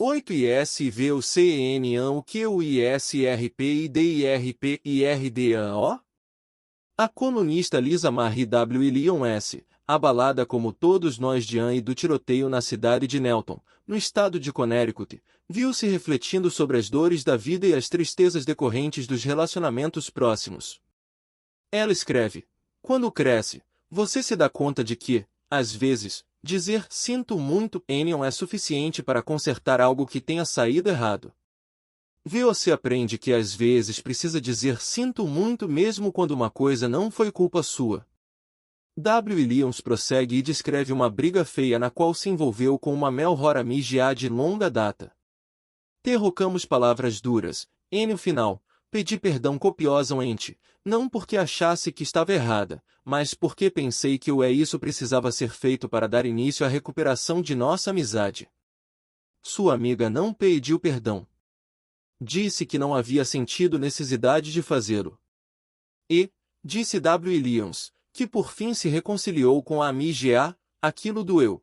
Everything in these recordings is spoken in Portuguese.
8 ISV o CN o que o ISRP IDIRP IRDAO? A colunista Lisa Marie W. Leon S., abalada como todos nós diante do tiroteio na cidade de Nelton, no estado de Connecticut, viu-se refletindo sobre as dores da vida e as tristezas decorrentes dos relacionamentos próximos. Ela escreve: quando cresce, você se dá conta de que, às vezes, dizer "sinto muito" não é suficiente para consertar algo que tenha saído errado. Você aprende que às vezes precisa dizer "sinto muito" mesmo quando uma coisa não foi culpa sua. W. Lyons prossegue e descreve uma briga feia na qual se envolveu com uma melhor amiga de longa data. Trocamos palavras duras, no final, pedi perdão copiosamente, não porque achasse que estava errada, mas porque pensei que isso precisava ser feito para dar início à recuperação de nossa amizade. Sua amiga não pediu perdão. Disse que não havia sentido necessidade de fazê-lo. E, disse W. Lyons, que por fim se reconciliou com a amiga, aquilo doeu.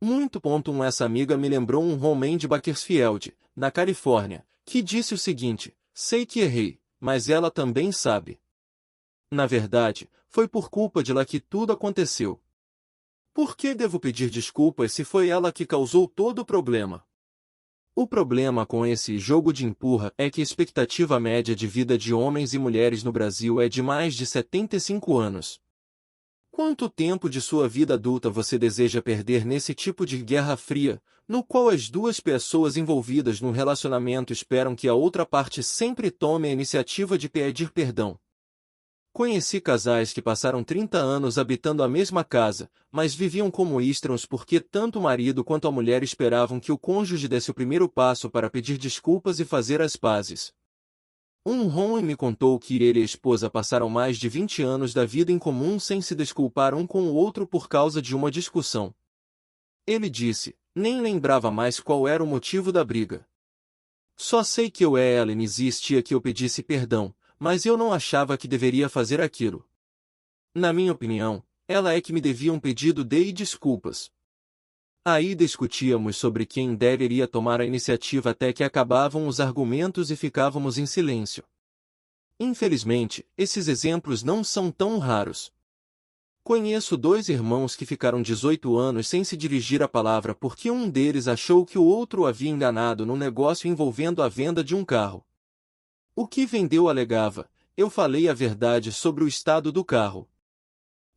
Muito. Essa amiga me lembrou um homem de Bakersfield, na Califórnia, que disse o seguinte: sei que errei, mas ela também sabe. Na verdade, foi por culpa de lá que tudo aconteceu. Por que devo pedir desculpas se foi ela que causou todo o problema? O problema com esse jogo de empurra é que a expectativa média de vida de homens e mulheres no Brasil é de mais de 75 anos. Quanto tempo de sua vida adulta você deseja perder nesse tipo de guerra fria, no qual as duas pessoas envolvidas no relacionamento esperam que a outra parte sempre tome a iniciativa de pedir perdão? Conheci casais que passaram 30 anos habitando a mesma casa, mas viviam como estranhos porque tanto o marido quanto a mulher esperavam que o cônjuge desse o primeiro passo para pedir desculpas e fazer as pazes. Um homem me contou que ele e a esposa passaram mais de 20 anos da vida em comum sem se desculpar um com o outro por causa de uma discussão. Ele disse: nem lembrava mais qual era o motivo da briga. Só sei que ela insistia que eu pedisse perdão, mas eu não achava que deveria fazer aquilo. Na minha opinião, ela é que me devia um pedido de desculpas. Aí discutíamos sobre quem deveria tomar a iniciativa até que acabavam os argumentos e ficávamos em silêncio. Infelizmente, esses exemplos não são tão raros. Conheço 2 irmãos que ficaram 18 anos sem se dirigir a palavra porque um deles achou que o outro o havia enganado num negócio envolvendo a venda de um carro. O que vendeu alegava: eu falei a verdade sobre o estado do carro.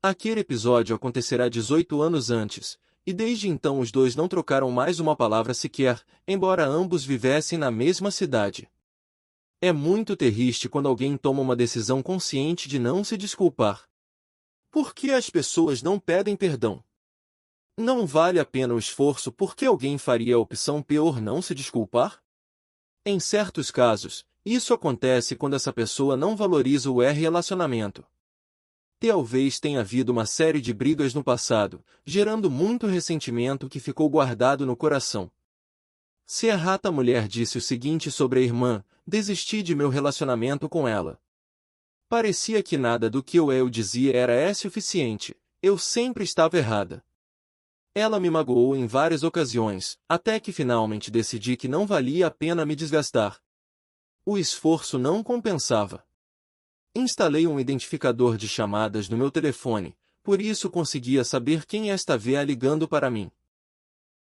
Aquele episódio acontecerá 18 anos antes, e desde então os dois não trocaram mais uma palavra sequer, embora ambos vivessem na mesma cidade. É muito triste quando alguém toma uma decisão consciente de não se desculpar. Por que as pessoas não pedem perdão? Não vale a pena o esforço porque alguém faria a opção pior não se desculpar? Em certos casos, isso acontece quando essa pessoa não valoriza o relacionamento. Talvez tenha havido uma série de brigas no passado, gerando muito ressentimento que ficou guardado no coração. Se a rata mulher disse o seguinte sobre a irmã: desisti de meu relacionamento com ela. Parecia que nada do que eu dizia era suficiente, eu sempre estava errada. Ela me magoou em várias ocasiões, até que finalmente decidi que não valia a pena me desgastar. O esforço não compensava. Instalei um identificador de chamadas no meu telefone, por isso conseguia saber quem estava ligando para mim.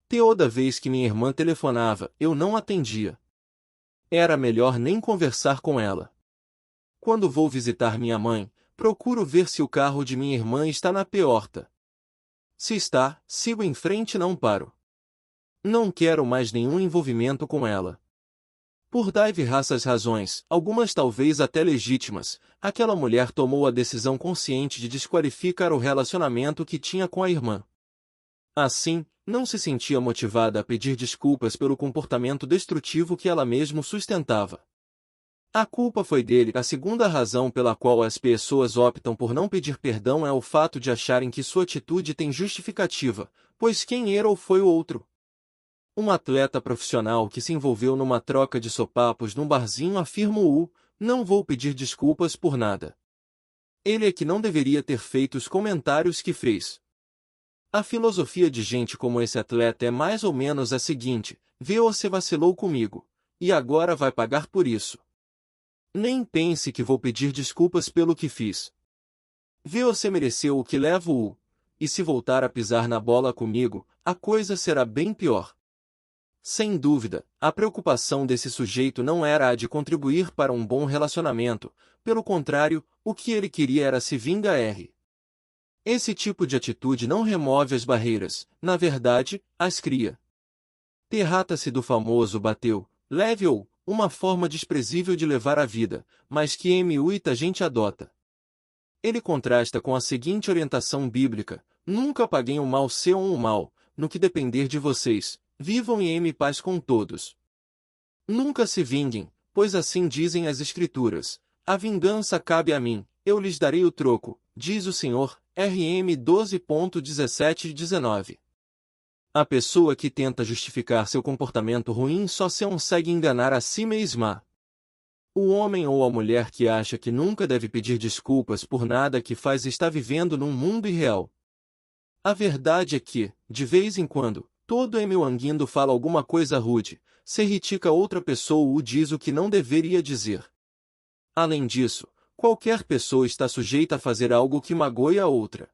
Toda vez que minha irmã telefonava, eu não atendia. Era melhor nem conversar com ela. Quando vou visitar minha mãe, procuro ver se o carro de minha irmã está na porta. Se está, sigo em frente e não paro. Não quero mais nenhum envolvimento com ela. Por diversas razões, algumas talvez até legítimas, aquela mulher tomou a decisão consciente de desqualificar o relacionamento que tinha com a irmã. Assim, não se sentia motivada a pedir desculpas pelo comportamento destrutivo que ela mesma sustentava. A culpa foi dele. A segunda razão pela qual as pessoas optam por não pedir perdão é o fato de acharem que sua atitude tem justificativa, pois quem errou foi o outro. Um atleta profissional que se envolveu numa troca de sopapos num barzinho afirmou: não vou pedir desculpas por nada. Ele é que não deveria ter feito os comentários que fez. A filosofia de gente como esse atleta é mais ou menos a seguinte: Você vacilou comigo, e agora vai pagar por isso. Nem pense que vou pedir desculpas pelo que fiz. Você mereceu o que levo, e se voltar a pisar na bola comigo, a coisa será bem pior. Sem dúvida, a preocupação desse sujeito não era a de contribuir para um bom relacionamento, pelo contrário, o que ele queria era se vingar. Esse tipo de atitude não remove as barreiras, na verdade, as cria. Trata-se do famoso bateu, leve-ou, uma forma desprezível de levar a vida, mas que muita gente adota. Ele contrasta com a seguinte orientação bíblica: nunca paguem o mal seu ou o mal, no que depender de vocês, vivam em paz com todos. Nunca se vinguem, pois assim dizem as Escrituras: a vingança cabe a mim, eu lhes darei o troco, diz o Senhor. RM 12.17 e 19. A pessoa que tenta justificar seu comportamento ruim só se consegue enganar a si mesma. O homem ou a mulher que acha que nunca deve pedir desculpas por nada que faz está vivendo num mundo irreal. A verdade é que, de vez em quando, todo anguindo fala alguma coisa rude, se critica outra pessoa ou diz o que não deveria dizer. Além disso, qualquer pessoa está sujeita a fazer algo que magoe a outra.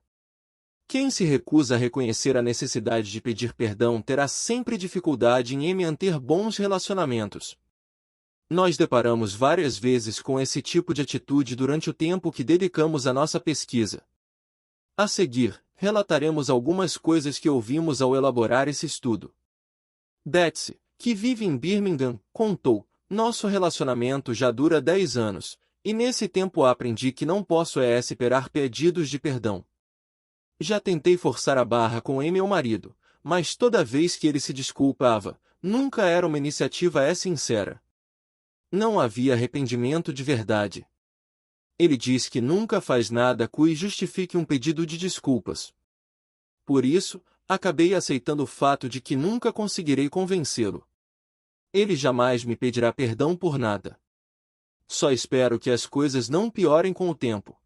Quem se recusa a reconhecer a necessidade de pedir perdão terá sempre dificuldade em manter bons relacionamentos. Nós deparamos várias vezes com esse tipo de atitude durante o tempo que dedicamos à nossa pesquisa. A seguir, relataremos algumas coisas que ouvimos ao elaborar esse estudo. Betsy, que vive em Birmingham, contou: nosso relacionamento já dura 10 anos, e nesse tempo aprendi que não posso esperar pedidos de perdão. Já tentei forçar a barra com meu marido, mas toda vez que ele se desculpava, nunca era uma iniciativa sincera. Não havia arrependimento de verdade. Ele diz que nunca faz nada que justifique um pedido de desculpas. Por isso, acabei aceitando o fato de que nunca conseguirei convencê-lo. Ele jamais me pedirá perdão por nada. Só espero que as coisas não piorem com o tempo.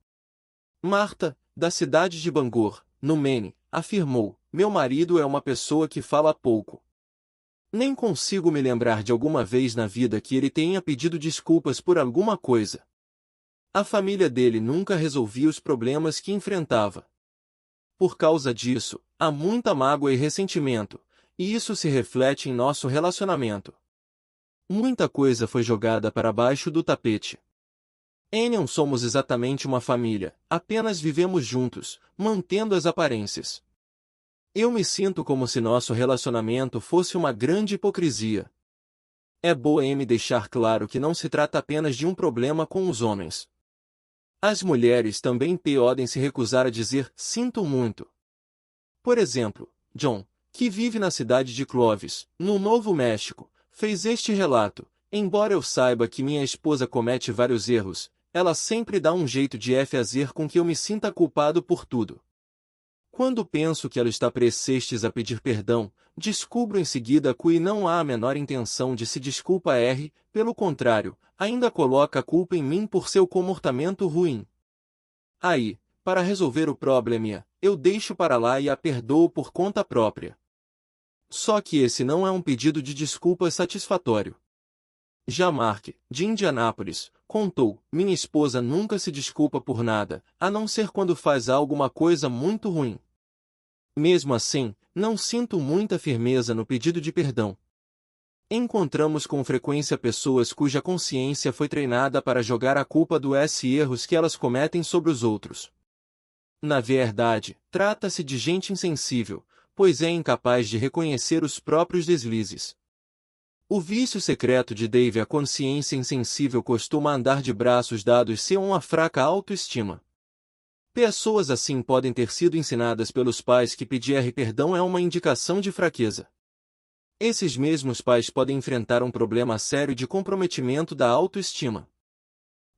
Marta, da cidade de Bangor, no Maine, afirmou: meu marido é uma pessoa que fala pouco. Nem consigo me lembrar de alguma vez na vida que ele tenha pedido desculpas por alguma coisa. A família dele nunca resolvia os problemas que enfrentava. Por causa disso, há muita mágoa e ressentimento, e isso se reflete em nosso relacionamento. Muita coisa foi jogada para baixo do tapete. Não somos exatamente uma família, apenas vivemos juntos, mantendo as aparências. Eu me sinto como se nosso relacionamento fosse uma grande hipocrisia. É boa me deixar claro que não se trata apenas de um problema com os homens. As mulheres também podem se recusar a dizer sinto muito. Por exemplo, John, que vive na cidade de Clovis, no Novo México, fez este relato: embora eu saiba que minha esposa comete vários erros, ela sempre dá um jeito de fazer com que eu me sinta culpado por tudo. Quando penso que ela está prestes a pedir perdão, descubro em seguida que não há a menor intenção de se desculpar. Pelo contrário, ainda coloca a culpa em mim por seu comportamento ruim. Aí, para resolver o problema, eu deixo para lá e a perdoo por conta própria. Só que esse não é um pedido de desculpas satisfatório. Já Mark, de Indianápolis, contou: minha esposa nunca se desculpa por nada, a não ser quando faz alguma coisa muito ruim. Mesmo assim, não sinto muita firmeza no pedido de perdão. Encontramos com frequência pessoas cuja consciência foi treinada para jogar a culpa dos erros que elas cometem sobre os outros. Na verdade, trata-se de gente insensível, pois é incapaz de reconhecer os próprios deslizes. O vício secreto de Dave, a consciência insensível, costuma andar de braços dados sem uma fraca autoestima. Pessoas assim podem ter sido ensinadas pelos pais que pedir perdão é uma indicação de fraqueza. Esses mesmos pais podem enfrentar um problema sério de comprometimento da autoestima.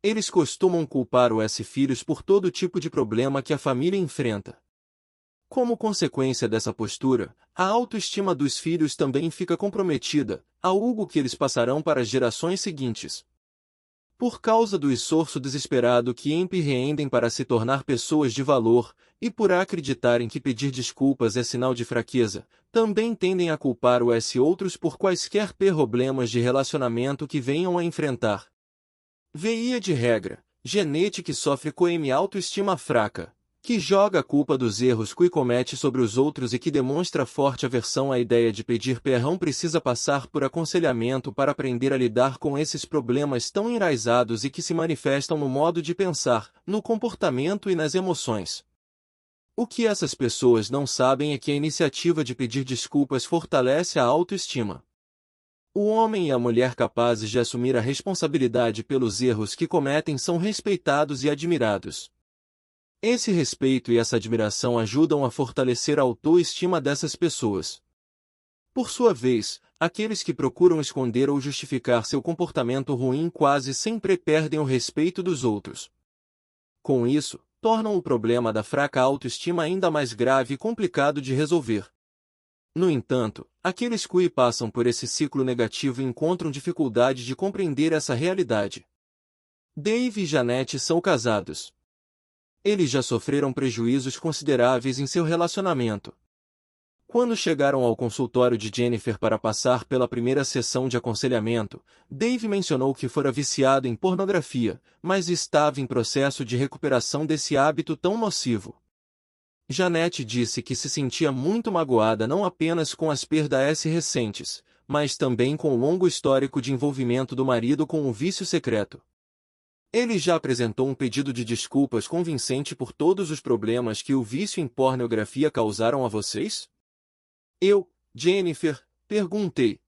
Eles costumam culpar os filhos por todo tipo de problema que a família enfrenta. Como consequência dessa postura, a autoestima dos filhos também fica comprometida, algo que eles passarão para as gerações seguintes. Por causa do esforço desesperado que empreendem para se tornar pessoas de valor, e por acreditarem que pedir desculpas é sinal de fraqueza, também tendem a culpar os outros por quaisquer problemas de relacionamento que venham a enfrentar. Via de regra, gente que sofre com autoestima fraca, que joga a culpa dos erros que comete sobre os outros e que demonstra forte aversão à ideia de pedir perdão precisa passar por aconselhamento para aprender a lidar com esses problemas tão enraizados e que se manifestam no modo de pensar, no comportamento e nas emoções. O que essas pessoas não sabem é que a iniciativa de pedir desculpas fortalece a autoestima. O homem e a mulher capazes de assumir a responsabilidade pelos erros que cometem são respeitados e admirados. Esse respeito e essa admiração ajudam a fortalecer a autoestima dessas pessoas. Por sua vez, aqueles que procuram esconder ou justificar seu comportamento ruim quase sempre perdem o respeito dos outros. Com isso, tornam o problema da fraca autoestima ainda mais grave e complicado de resolver. No entanto, aqueles que passam por esse ciclo negativo encontram dificuldade de compreender essa realidade. Dave e Janete são casados. Eles já sofreram prejuízos consideráveis em seu relacionamento. Quando chegaram ao consultório de Jennifer para passar pela primeira sessão de aconselhamento, Dave mencionou que fora viciado em pornografia, mas estava em processo de recuperação desse hábito tão nocivo. Janete disse que se sentia muito magoada não apenas com as perdas recentes, mas também com o longo histórico de envolvimento do marido com o vício secreto. Ele já apresentou um pedido de desculpas convincente por todos os problemas que o vício em pornografia causaram a vocês? Eu, Jennifer, perguntei.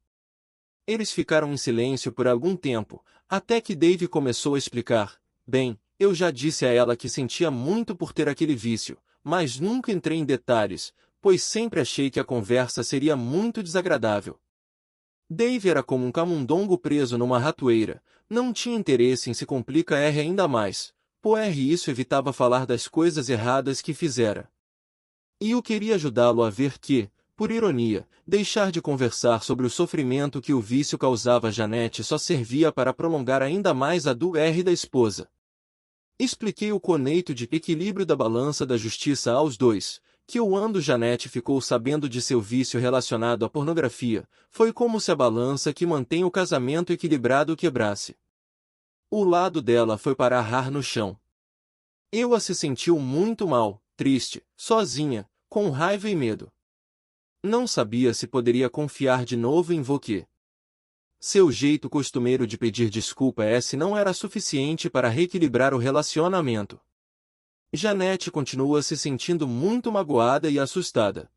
Eles ficaram em silêncio por algum tempo, até que Dave começou a explicar. Bem, eu já disse a ela que sentia muito por ter aquele vício, mas nunca entrei em detalhes, pois sempre achei que a conversa seria muito desagradável. Dave era como um camundongo preso numa ratoeira, não tinha interesse em se complicar ainda mais, pois isso evitava falar das coisas erradas que fizera. E eu queria ajudá-lo a ver que, por ironia, deixar de conversar sobre o sofrimento que o vício causava a Janete só servia para prolongar ainda mais a dor da esposa. Expliquei o conceito de equilíbrio da balança da justiça aos dois, que quando Janete ficou sabendo de seu vício relacionado à pornografia, foi como se a balança que mantém o casamento equilibrado quebrasse. O lado dela foi parar no chão. Ela se sentiu muito mal, triste, sozinha, com raiva e medo. Não sabia se poderia confiar de novo em Voque. Seu jeito costumeiro de pedir desculpa não era suficiente para reequilibrar o relacionamento. Janete continua se sentindo muito magoada e assustada.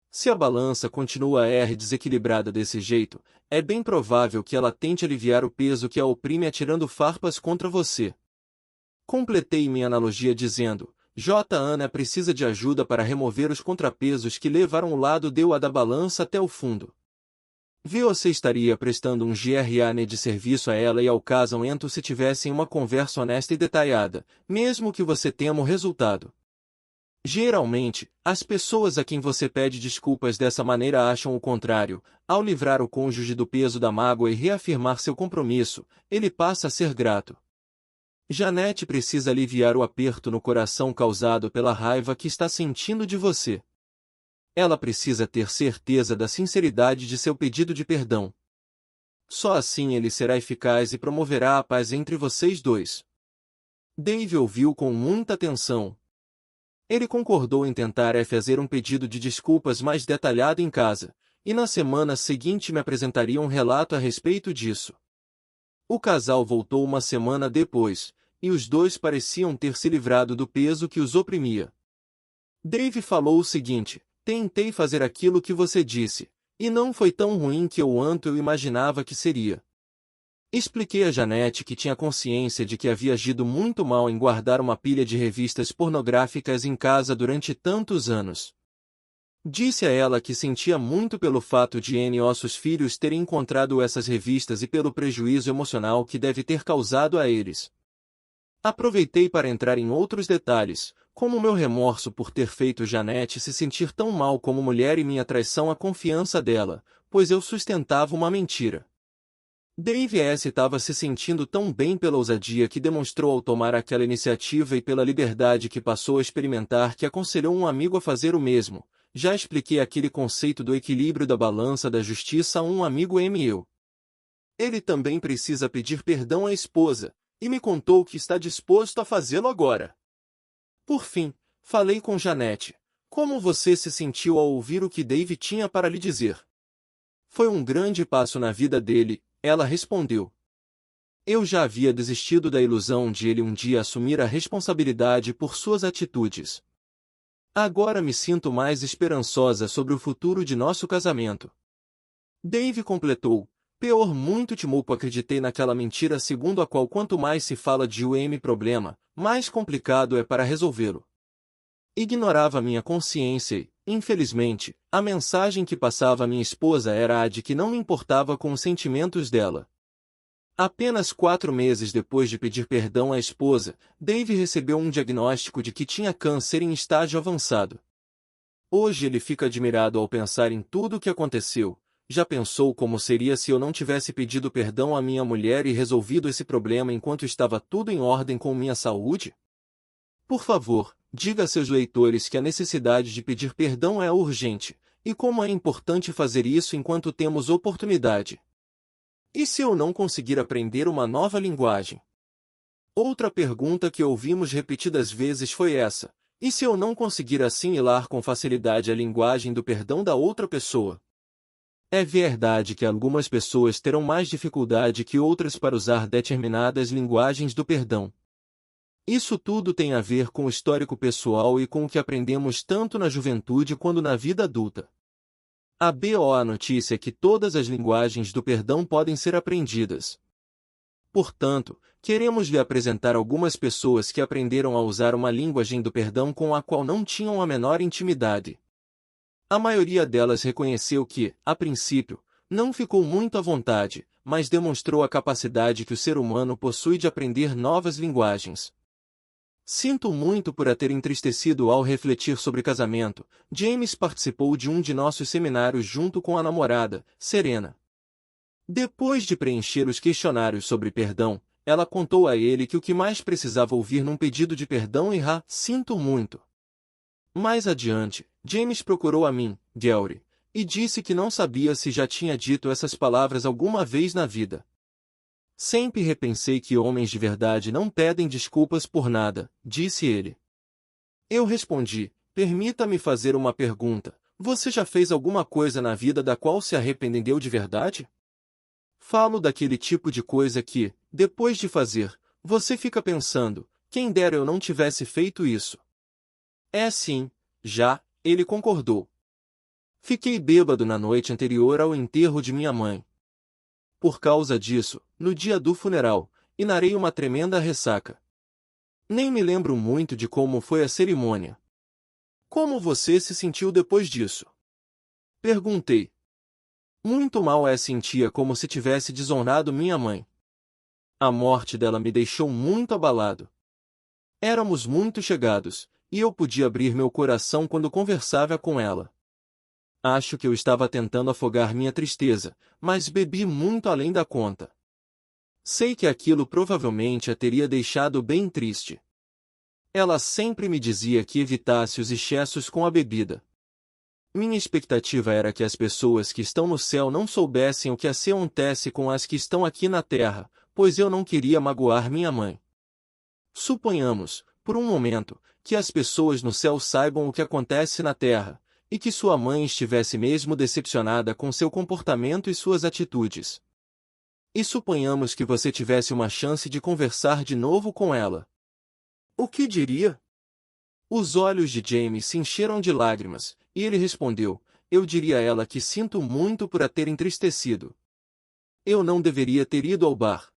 Se a balança continua desequilibrada desse jeito, é bem provável que ela tente aliviar o peso que a oprime atirando farpas contra você. Completei minha analogia dizendo, Ana precisa de ajuda para remover os contrapesos que levaram o lado da balança até o fundo. Você estaria prestando um GRN de serviço a ela e ao casamento se tivessem uma conversa honesta e detalhada, mesmo que você tema o resultado. Geralmente, as pessoas a quem você pede desculpas dessa maneira acham o contrário. Ao livrar o cônjuge do peso da mágoa e reafirmar seu compromisso, ele passa a ser grato. Janete precisa aliviar o aperto no coração causado pela raiva que está sentindo de você. Ela precisa ter certeza da sinceridade de seu pedido de perdão. Só assim ele será eficaz e promoverá a paz entre vocês dois. Dave ouviu com muita atenção. Ele concordou em tentar fazer um pedido de desculpas mais detalhado em casa, e na semana seguinte me apresentaria um relato a respeito disso. O casal voltou uma semana depois, e os dois pareciam ter se livrado do peso que os oprimia. Dave falou o seguinte: tentei fazer aquilo que você disse, e não foi tão ruim que eu imaginava que seria. Expliquei a Janete que tinha consciência de que havia agido muito mal em guardar uma pilha de revistas pornográficas em casa durante tantos anos. Disse a ela que sentia muito pelo fato de nossos filhos terem encontrado essas revistas e pelo prejuízo emocional que deve ter causado a eles. Aproveitei para entrar em outros detalhes, como meu remorso por ter feito Janete se sentir tão mal como mulher e minha traição à confiança dela, pois eu sustentava uma mentira. Dave estava se sentindo tão bem pela ousadia que demonstrou ao tomar aquela iniciativa e pela liberdade que passou a experimentar que aconselhou um amigo a fazer o mesmo. Já expliquei aquele conceito do equilíbrio da balança da justiça a um amigo meu. Ele também precisa pedir perdão à esposa, e me contou que está disposto a fazê-lo agora. Por fim, falei com Janete. Como você se sentiu ao ouvir o que Dave tinha para lhe dizer? Foi um grande passo na vida dele, ela respondeu. Eu já havia desistido da ilusão de ele um dia assumir a responsabilidade por suas atitudes. Agora me sinto mais esperançosa sobre o futuro de nosso casamento. Dave completou. Pior muito timopo acreditei naquela mentira segundo a qual quanto mais se fala de problema, mais complicado é para resolvê-lo. Ignorava minha consciência e, infelizmente, a mensagem que passava a minha esposa era a de que não me importava com os sentimentos dela. Apenas 4 meses depois de pedir perdão à esposa, Dave recebeu um diagnóstico de que tinha câncer em estágio avançado. Hoje ele fica admirado ao pensar em tudo o que aconteceu. Já pensou como seria se eu não tivesse pedido perdão à minha mulher e resolvido esse problema enquanto estava tudo em ordem com minha saúde? Por favor, diga a seus leitores que a necessidade de pedir perdão é urgente, e como é importante fazer isso enquanto temos oportunidade. E se eu não conseguir aprender uma nova linguagem? Outra pergunta que ouvimos repetidas vezes foi essa: e se eu não conseguir assimilar com facilidade a linguagem do perdão da outra pessoa? É verdade que algumas pessoas terão mais dificuldade que outras para usar determinadas linguagens do perdão. Isso tudo tem a ver com o histórico pessoal e com o que aprendemos tanto na juventude quanto na vida adulta. A boa notícia é que todas as linguagens do perdão podem ser aprendidas. Portanto, queremos lhe apresentar algumas pessoas que aprenderam a usar uma linguagem do perdão com a qual não tinham a menor intimidade. A maioria delas reconheceu que, a princípio, não ficou muito à vontade, mas demonstrou a capacidade que o ser humano possui de aprender novas linguagens. Sinto muito por a ter entristecido ao refletir sobre casamento. James participou de um de nossos seminários junto com a namorada, Serena. Depois de preencher os questionários sobre perdão, ela contou a ele que o que mais precisava ouvir num pedido de perdão era "sinto muito". Mais adiante, James procurou a mim, Gary, e disse que não sabia se já tinha dito essas palavras alguma vez na vida. Sempre repensei que homens de verdade não pedem desculpas por nada, disse ele. Eu respondi, permita-me fazer uma pergunta. Você já fez alguma coisa na vida da qual se arrependeu de verdade? Falo daquele tipo de coisa que, depois de fazer, você fica pensando, quem dera eu não tivesse feito isso. É sim, já, ele concordou. Fiquei bêbado na noite anterior ao enterro de minha mãe. Por causa disso, no dia do funeral, inarei uma tremenda ressaca. Nem me lembro muito de como foi a cerimônia. Como você se sentiu depois disso? Perguntei. Muito mal sentia como se tivesse desonrado minha mãe. A morte dela me deixou muito abalado. Éramos muito chegados, e eu podia abrir meu coração quando conversava com ela. Acho que eu estava tentando afogar minha tristeza, mas bebi muito além da conta. Sei que aquilo provavelmente a teria deixado bem triste. Ela sempre me dizia que evitasse os excessos com a bebida. Minha expectativa era que as pessoas que estão no céu não soubessem o que acontece com as que estão aqui na terra, pois eu não queria magoar minha mãe. Suponhamos, por um momento, que as pessoas no céu saibam o que acontece na terra, e que sua mãe estivesse mesmo decepcionada com seu comportamento e suas atitudes. E suponhamos que você tivesse uma chance de conversar de novo com ela. O que diria? Os olhos de James se encheram de lágrimas, e ele respondeu, eu diria a ela que sinto muito por a ter entristecido. Eu não deveria ter ido ao bar.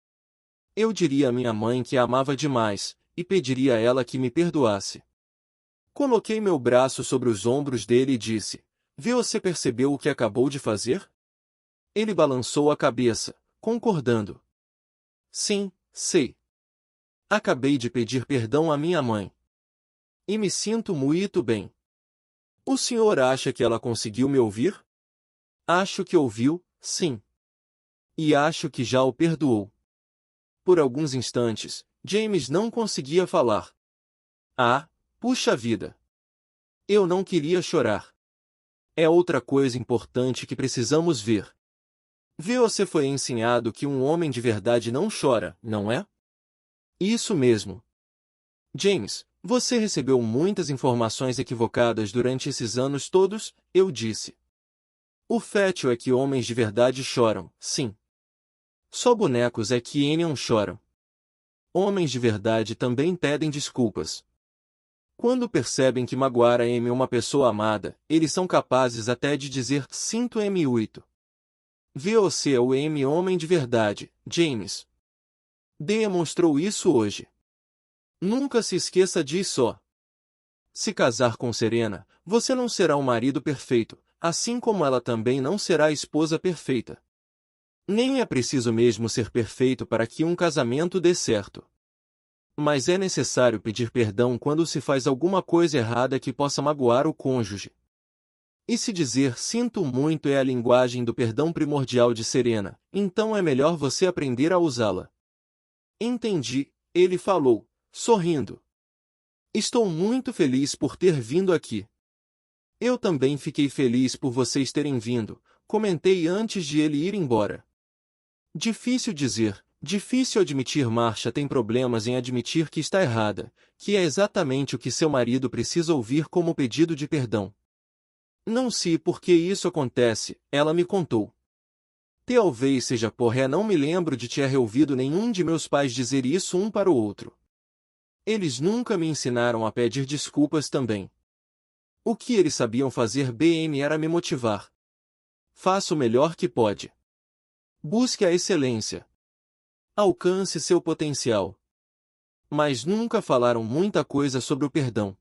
Eu diria à minha mãe que a amava demais, e pediria a ela que me perdoasse. Coloquei meu braço sobre os ombros dele e disse, você percebeu o que acabou de fazer? Ele balançou a cabeça, concordando. Sim, sei. Acabei de pedir perdão à minha mãe. E me sinto muito bem. O senhor acha que ela conseguiu me ouvir? Acho que ouviu, sim. E acho que já o perdoou. Por alguns instantes, James não conseguia falar. Ah, puxa vida! Eu não queria chorar. É outra coisa importante que precisamos ver. Você foi ensinado que um homem de verdade não chora, não é? Isso mesmo. James, você recebeu muitas informações equivocadas durante esses anos todos, eu disse. O fato é que homens de verdade choram, sim. Só bonecos é que não choram. Homens de verdade também pedem desculpas. Quando percebem que magoar uma pessoa amada, eles são capazes até de dizer sinto muito. Você é o homem de verdade, James. Demonstrou isso hoje. Nunca se esqueça disso. Se casar com Serena, você não será um marido perfeito, assim como ela também não será a esposa perfeita. Nem é preciso mesmo ser perfeito para que um casamento dê certo. Mas é necessário pedir perdão quando se faz alguma coisa errada que possa magoar o cônjuge. E se dizer sinto muito é a linguagem do perdão primordial de Serena, então é melhor você aprender a usá-la. Entendi, ele falou, sorrindo. Estou muito feliz por ter vindo aqui. Eu também fiquei feliz por vocês terem vindo, comentei antes de ele ir embora. Difícil dizer, difícil admitir. Marcia tem problemas em admitir que está errada, que é exatamente o que seu marido precisa ouvir como pedido de perdão. Não sei por que isso acontece, ela me contou. Talvez seja não me lembro de ter ouvido nenhum de meus pais dizer isso um para o outro. Eles nunca me ensinaram a pedir desculpas também. O que eles sabiam fazer bem era me motivar. Faça o melhor que pode. Busque a excelência. Alcance seu potencial. Mas nunca falaram muita coisa sobre o perdão.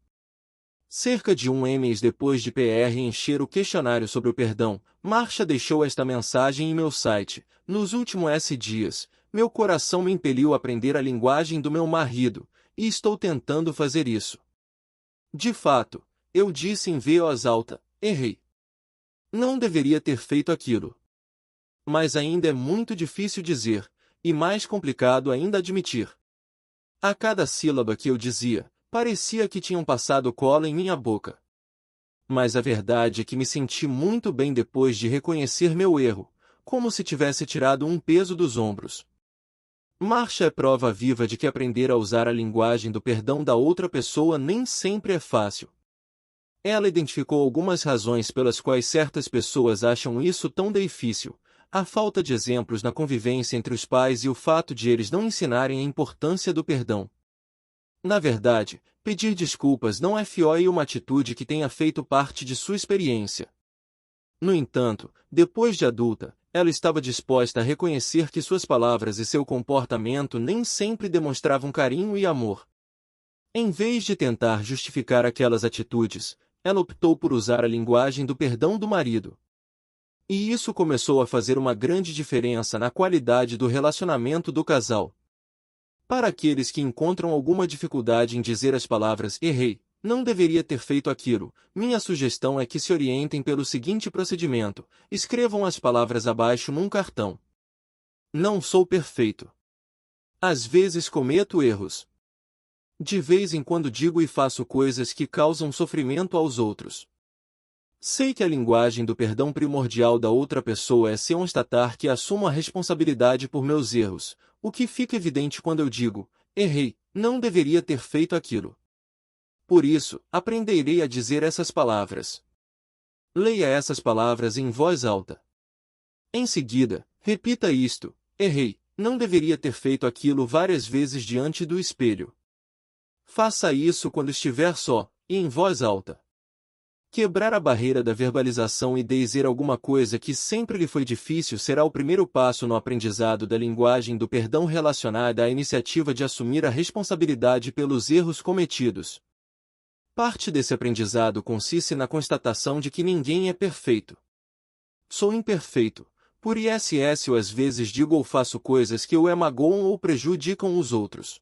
Cerca de mês depois de encher o questionário sobre o perdão, Marcia deixou esta mensagem em meu site. Nos últimos dias, meu coração me impeliu a aprender a linguagem do meu marido, e estou tentando fazer isso. De fato, eu disse em voz alta, errei. Não deveria ter feito aquilo. Mas ainda é muito difícil dizer, e mais complicado ainda admitir. A cada sílaba que eu dizia, parecia que tinham passado cola em minha boca. Mas a verdade é que me senti muito bem depois de reconhecer meu erro, como se tivesse tirado um peso dos ombros. Marcia é prova viva de que aprender a usar a linguagem do perdão da outra pessoa nem sempre é fácil. Ela identificou algumas razões pelas quais certas pessoas acham isso tão difícil: a falta de exemplos na convivência entre os pais e o fato de eles não ensinarem a importância do perdão. Na verdade, pedir desculpas não é uma atitude que tenha feito parte de sua experiência. No entanto, depois de adulta, ela estava disposta a reconhecer que suas palavras e seu comportamento nem sempre demonstravam carinho e amor. Em vez de tentar justificar aquelas atitudes, ela optou por usar a linguagem do perdão do marido. E isso começou a fazer uma grande diferença na qualidade do relacionamento do casal. Para aqueles que encontram alguma dificuldade em dizer as palavras errei, não deveria ter feito aquilo, minha sugestão é que se orientem pelo seguinte procedimento: escrevam as palavras abaixo num cartão. Não sou perfeito. Às vezes cometo erros. De vez em quando digo e faço coisas que causam sofrimento aos outros. Sei que a linguagem do perdão primordial da outra pessoa é constatar que assumo a responsabilidade por meus erros, o que fica evidente quando eu digo, errei, não deveria ter feito aquilo. Por isso, aprenderei a dizer essas palavras. Leia essas palavras em voz alta. Em seguida, repita isto, errei, não deveria ter feito aquilo várias vezes diante do espelho. Faça isso quando estiver só, e em voz alta. Quebrar a barreira da verbalização e dizer alguma coisa que sempre lhe foi difícil será o primeiro passo no aprendizado da linguagem do perdão relacionada à iniciativa de assumir a responsabilidade pelos erros cometidos. Parte desse aprendizado consiste na constatação de que ninguém é perfeito. Sou imperfeito, por isso às vezes digo ou faço coisas que magoam ou prejudicam os outros.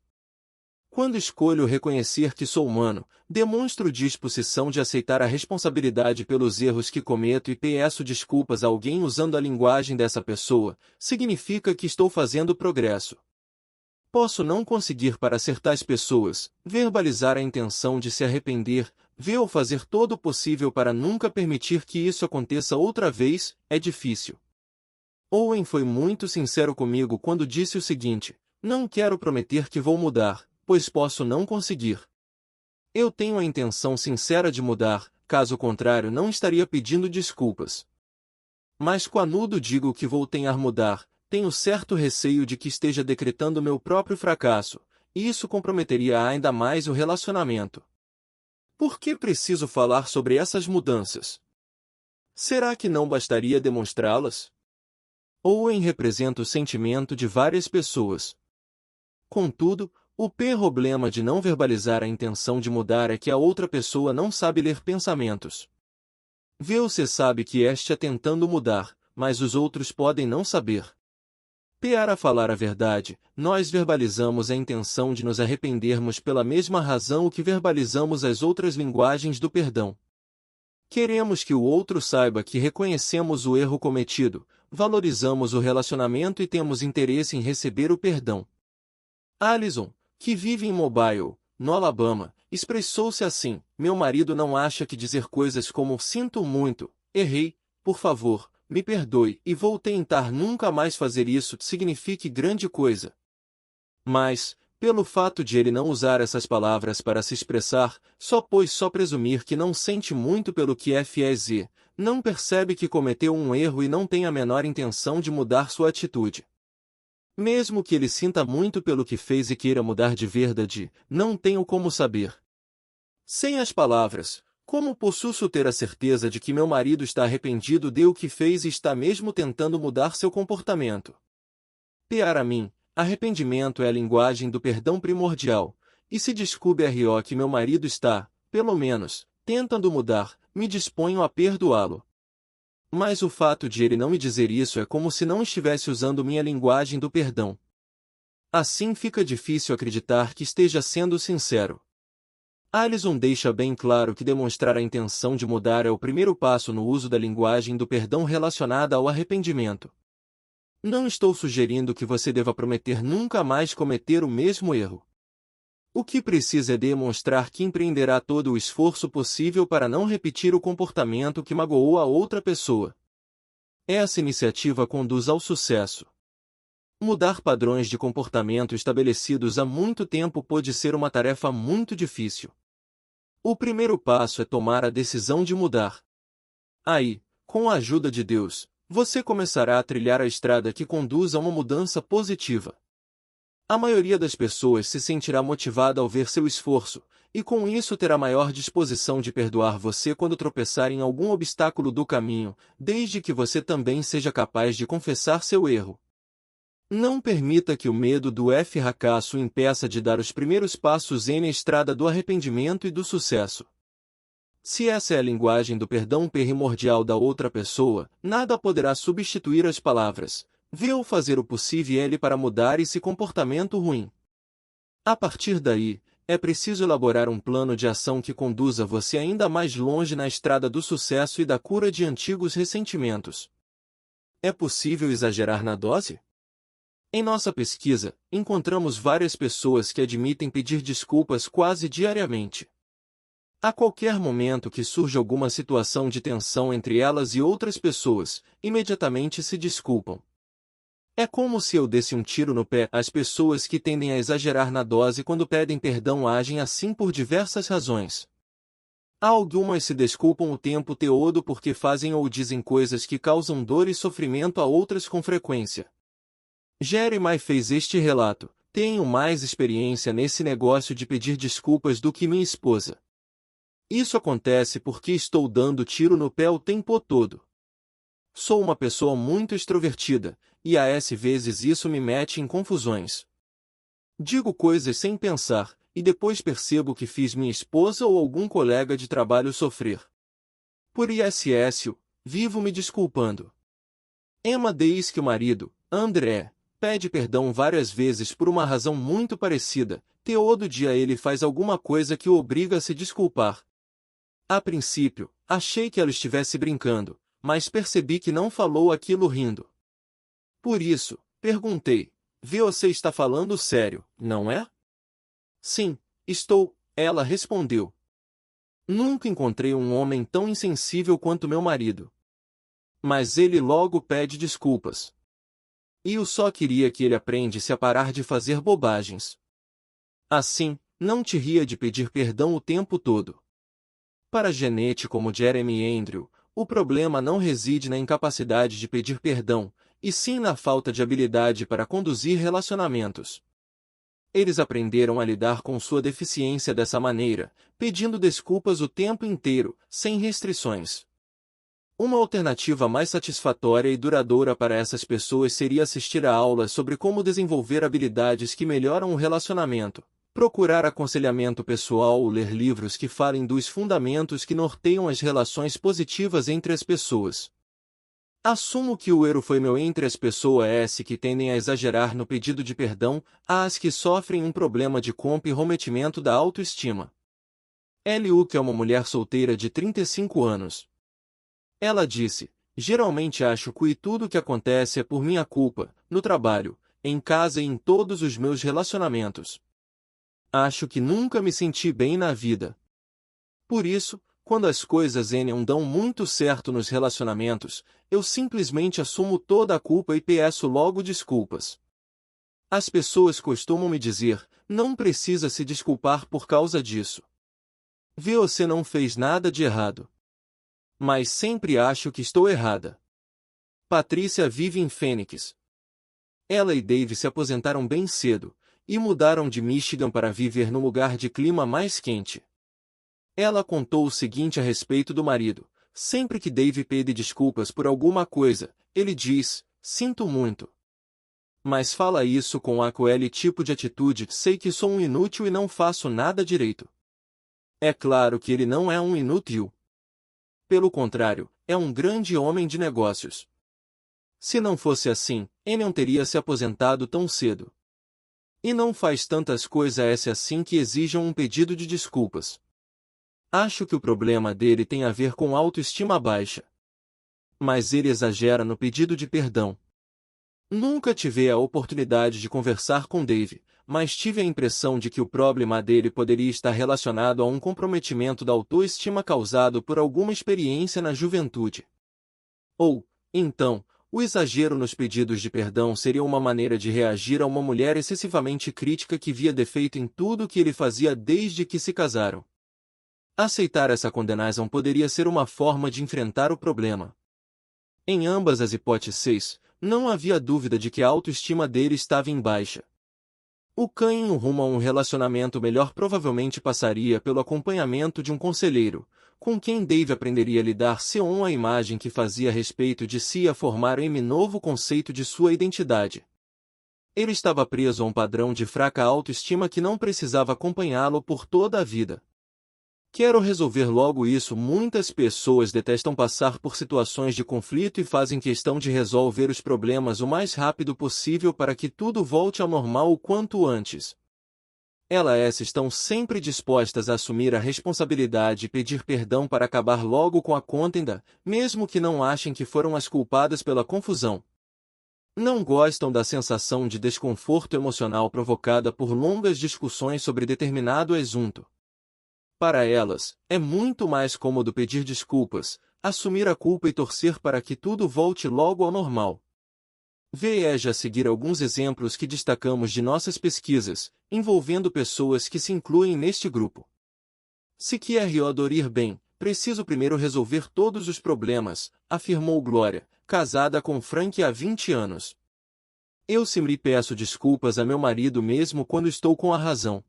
Quando escolho reconhecer que sou humano, demonstro disposição de aceitar a responsabilidade pelos erros que cometo e peço desculpas a alguém usando a linguagem dessa pessoa, significa que estou fazendo progresso. Posso não conseguir para tais pessoas, verbalizar a intenção de se arrepender, ver ou fazer todo o possível para nunca permitir que isso aconteça outra vez, é difícil. Owen foi muito sincero comigo quando disse o seguinte: não quero prometer que vou mudar, pois posso não conseguir. Eu tenho a intenção sincera de mudar, caso contrário não estaria pedindo desculpas. Mas quando digo que vou tentar mudar, tenho certo receio de que esteja decretando meu próprio fracasso, e isso comprometeria ainda mais o relacionamento. Por que preciso falar sobre essas mudanças? Será que não bastaria demonstrá-las? Owen representa o sentimento de várias pessoas. Contudo, o problema de não verbalizar a intenção de mudar é que a outra pessoa não sabe ler pensamentos. Você sabe que está tentando mudar, mas os outros podem não saber. Para falar a verdade, nós verbalizamos a intenção de nos arrependermos pela mesma razão que verbalizamos as outras linguagens do perdão. Queremos que o outro saiba que reconhecemos o erro cometido, valorizamos o relacionamento e temos interesse em receber o perdão. Alison, que vive em Mobile, no Alabama, expressou-se assim: meu marido não acha que dizer coisas como sinto muito, errei, por favor, me perdoe e vou tentar nunca mais fazer isso signifique grande coisa. Mas, pelo fato de ele não usar essas palavras para se expressar, só presumir que não sente muito pelo que fez, não percebe que cometeu um erro e não tem a menor intenção de mudar sua atitude. Mesmo que ele sinta muito pelo que fez e queira mudar de verdade, não tenho como saber. Sem as palavras, como posso ter a certeza de que meu marido está arrependido de o que fez e está mesmo tentando mudar seu comportamento? Para mim, arrependimento é a linguagem do perdão primordial, e se descubro que meu marido está, pelo menos, tentando mudar, me disponho a perdoá-lo. Mas o fato de ele não me dizer isso é como se não estivesse usando minha linguagem do perdão. Assim fica difícil acreditar que esteja sendo sincero. Alison deixa bem claro que demonstrar a intenção de mudar é o primeiro passo no uso da linguagem do perdão relacionada ao arrependimento. Não estou sugerindo que você deva prometer nunca mais cometer o mesmo erro. O que precisa é demonstrar que empreenderá todo o esforço possível para não repetir o comportamento que magoou a outra pessoa. Essa iniciativa conduz ao sucesso. Mudar padrões de comportamento estabelecidos há muito tempo pode ser uma tarefa muito difícil. O primeiro passo é tomar a decisão de mudar. Aí, com a ajuda de Deus, você começará a trilhar a estrada que conduz a uma mudança positiva. A maioria das pessoas se sentirá motivada ao ver seu esforço, e com isso terá maior disposição de perdoar você quando tropeçar em algum obstáculo do caminho, desde que você também seja capaz de confessar seu erro. Não permita que o medo do fracasso o impeça de dar os primeiros passos na estrada do arrependimento e do sucesso. Se essa é a linguagem do perdão primordial da outra pessoa, nada poderá substituir as palavras: vê-o fazer o possível para mudar esse comportamento ruim. A partir daí, é preciso elaborar um plano de ação que conduza você ainda mais longe na estrada do sucesso e da cura de antigos ressentimentos. É possível exagerar na dose? Em nossa pesquisa, encontramos várias pessoas que admitem pedir desculpas quase diariamente. A qualquer momento que surge alguma situação de tensão entre elas e outras pessoas, imediatamente se desculpam. É como se eu desse um tiro no pé. As pessoas que tendem a exagerar na dose quando pedem perdão agem assim por diversas razões. Algumas se desculpam o tempo todo porque fazem ou dizem coisas que causam dor e sofrimento a outras com frequência. Jeremiah fez este relato: tenho mais experiência nesse negócio de pedir desculpas do que minha esposa. Isso acontece porque estou dando tiro no pé o tempo todo. Sou uma pessoa muito extrovertida, e às vezes isso me mete em confusões. Digo coisas sem pensar, e depois percebo que fiz minha esposa ou algum colega de trabalho sofrer. Por isso, vivo me desculpando. Emma diz que o marido, André, pede perdão várias vezes por uma razão muito parecida, Todo dia ele faz alguma coisa que o obriga a se desculpar. A princípio, achei que ela estivesse brincando, mas percebi que não falou aquilo rindo. Por isso, perguntei: Você está falando sério, não é? Sim, estou, ela respondeu. Nunca encontrei um homem tão insensível quanto meu marido. Mas ele logo pede desculpas. E eu só queria que ele aprendesse a parar de fazer bobagens. Assim, não te ria de pedir perdão o tempo todo. Para gente como Jeremy Andrew, o problema não reside na incapacidade de pedir perdão, e sim na falta de habilidade para conduzir relacionamentos. Eles aprenderam a lidar com sua deficiência dessa maneira, pedindo desculpas o tempo inteiro, sem restrições. Uma alternativa mais satisfatória e duradoura para essas pessoas seria assistir a aulas sobre como desenvolver habilidades que melhoram o relacionamento, procurar aconselhamento pessoal ou ler livros que falem dos fundamentos que norteiam as relações positivas entre as pessoas. Assumo que o erro foi meu entre as pessoas que tendem a exagerar no pedido de perdão, às que sofrem um problema de comprometimento da autoestima. Lu, que é uma mulher solteira de 35 anos. Ela disse: geralmente acho que tudo o que acontece é por minha culpa, no trabalho, em casa e em todos os meus relacionamentos. Acho que nunca me senti bem na vida. Por isso, quando as coisas não dão muito certo nos relacionamentos, eu simplesmente assumo toda a culpa e peço logo desculpas. As pessoas costumam me dizer: não precisa se desculpar por causa disso. Você não fez nada de errado. Mas sempre acho que estou errada. Patrícia vive em Phoenix. Ela e Dave se aposentaram bem cedo, e mudaram de Michigan para viver num lugar de clima mais quente. Ela contou o seguinte a respeito do marido: sempre que Dave pede desculpas por alguma coisa, ele diz: sinto muito. Mas fala isso com aquele tipo de atitude: sei que sou um inútil e não faço nada direito. É claro que ele não é um inútil. Pelo contrário, é um grande homem de negócios. Se não fosse assim, ele não teria se aposentado tão cedo. E não faz tantas coisas assim que exijam um pedido de desculpas. Acho que o problema dele tem a ver com autoestima baixa. Mas ele exagera no pedido de perdão. Nunca tive a oportunidade de conversar com Dave, mas tive a impressão de que o problema dele poderia estar relacionado a um comprometimento da autoestima causado por alguma experiência na juventude. Ou, então, o exagero nos pedidos de perdão seria uma maneira de reagir a uma mulher excessivamente crítica que via defeito em tudo o que ele fazia desde que se casaram. Aceitar essa condenação poderia ser uma forma de enfrentar o problema. Em ambas as hipóteses, não havia dúvida de que a autoestima dele estava em baixa. O caminho rumo a um relacionamento melhor provavelmente passaria pelo acompanhamento de um conselheiro, com quem Dave aprenderia a lidar com a imagem que fazia a respeito de si e a formar um novo conceito de sua identidade. Ele estava preso a um padrão de fraca autoestima que não precisava acompanhá-lo por toda a vida. Quero resolver logo isso. Muitas pessoas detestam passar por situações de conflito e fazem questão de resolver os problemas o mais rápido possível para que tudo volte ao normal o quanto antes. Elas estão sempre dispostas a assumir a responsabilidade e pedir perdão para acabar logo com a contenda, mesmo que não achem que foram as culpadas pela confusão. Não gostam da sensação de desconforto emocional provocada por longas discussões sobre determinado assunto. Para elas, é muito mais cômodo pedir desculpas, assumir a culpa e torcer para que tudo volte logo ao normal. Veja a seguir alguns exemplos que destacamos de nossas pesquisas, envolvendo pessoas que se incluem neste grupo. Se quero ir bem, preciso primeiro resolver todos os problemas, afirmou Glória, casada com Frank há 20 anos. Eu sempre peço desculpas a meu marido mesmo quando estou com a razão.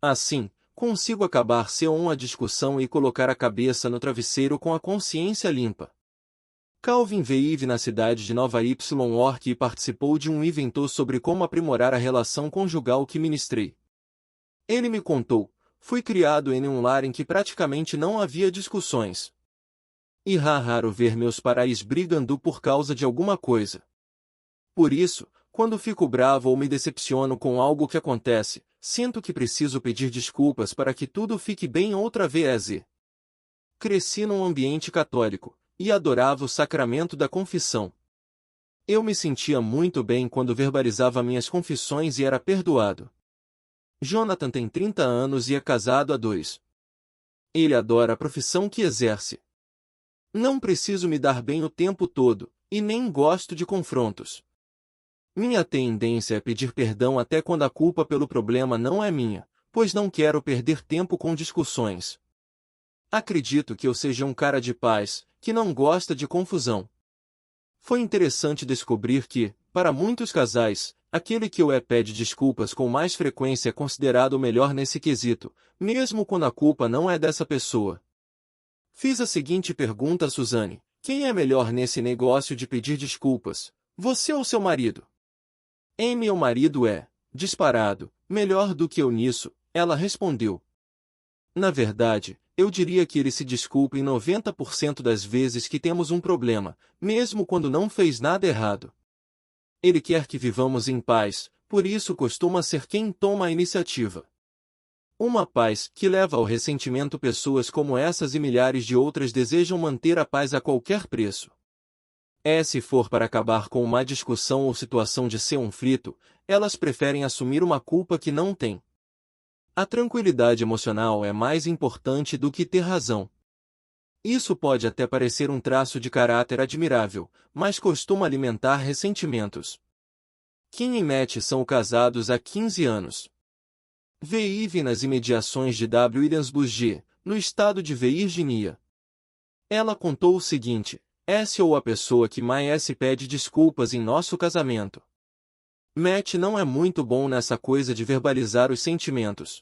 Assim, consigo acabar com a discussão e colocar a cabeça no travesseiro com a consciência limpa. Calvin vive na cidade de Nova York e participou de um evento sobre como aprimorar a relação conjugal que ministrei. Ele me contou: fui criado em um lar em que praticamente não havia discussões. E raro ver meus pais brigando por causa de alguma coisa. Por isso, quando fico bravo ou me decepciono com algo que acontece, sinto que preciso pedir desculpas para que tudo fique bem outra vez. Cresci num ambiente católico, e adorava o sacramento da confissão. Eu me sentia muito bem quando verbalizava minhas confissões e era perdoado. Jonathan tem 30 anos e é casado há 2. Ele adora a profissão que exerce. Não preciso me dar bem o tempo todo, e nem gosto de confrontos. Minha tendência é pedir perdão até quando a culpa pelo problema não é minha, pois não quero perder tempo com discussões. Acredito que eu seja um cara de paz, que não gosta de confusão. Foi interessante descobrir que, para muitos casais, aquele que pede desculpas com mais frequência é considerado o melhor nesse quesito, mesmo quando a culpa não é dessa pessoa. Fiz a seguinte pergunta a Suzane: quem é melhor nesse negócio de pedir desculpas, você ou seu marido? Meu marido é, disparado, melhor do que eu nisso, ela respondeu. Na verdade, eu diria que ele se desculpa em 90% das vezes que temos um problema, mesmo quando não fez nada errado. Ele quer que vivamos em paz, por isso costuma ser quem toma a iniciativa. Uma paz que leva ao ressentimento. Pessoas como essas e milhares de outras desejam manter a paz a qualquer preço. Se for para acabar com uma discussão ou situação de ser conflito, elas preferem assumir uma culpa que não têm. A tranquilidade emocional é mais importante do que ter razão. Isso pode até parecer um traço de caráter admirável, mas costuma alimentar ressentimentos. Kim e Matt são casados há 15 anos. Vive nas imediações de Williamsburg, no estado de Virgínia. Ela contou o seguinte: sou a pessoa que mais pede desculpas em nosso casamento. Matt não é muito bom nessa coisa de verbalizar os sentimentos.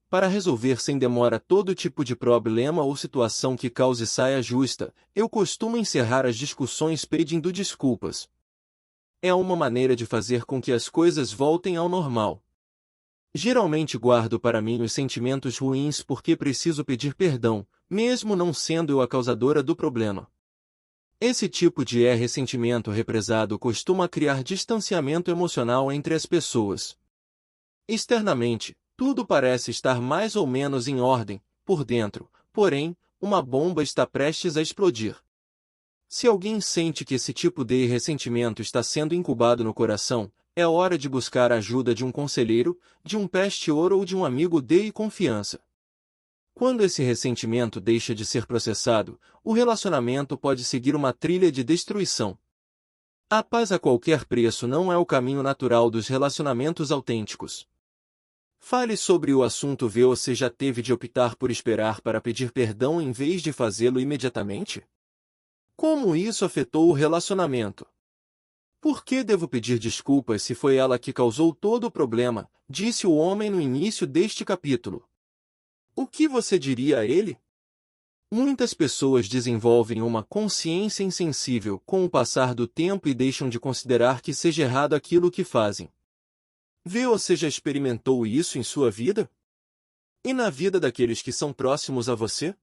Para resolver sem demora todo tipo de problema ou situação que cause saia justa, eu costumo encerrar as discussões pedindo desculpas. É uma maneira de fazer com que as coisas voltem ao normal. Geralmente guardo para mim os sentimentos ruins porque preciso pedir perdão, mesmo não sendo eu a causadora do problema. Esse tipo de ressentimento represado costuma criar distanciamento emocional entre as pessoas. Externamente, tudo parece estar mais ou menos em ordem, por dentro, porém, uma bomba está prestes a explodir. Se alguém sente que esse tipo de ressentimento está sendo incubado no coração, é hora de buscar a ajuda de um conselheiro, de um pastor ou de um amigo de confiança. Quando esse ressentimento deixa de ser processado, o relacionamento pode seguir uma trilha de destruição. A paz a qualquer preço não é o caminho natural dos relacionamentos autênticos. Fale sobre o assunto. Você já teve de optar por esperar para pedir perdão em vez de fazê-lo imediatamente? Como isso afetou o relacionamento? Por que devo pedir desculpas se foi ela que causou todo o problema? Disse o homem no início deste capítulo. O que você diria a ele? Muitas pessoas desenvolvem uma consciência insensível com o passar do tempo e deixam de considerar que seja errado aquilo que fazem. Você já experimentou isso em sua vida? E na vida daqueles que são próximos a você?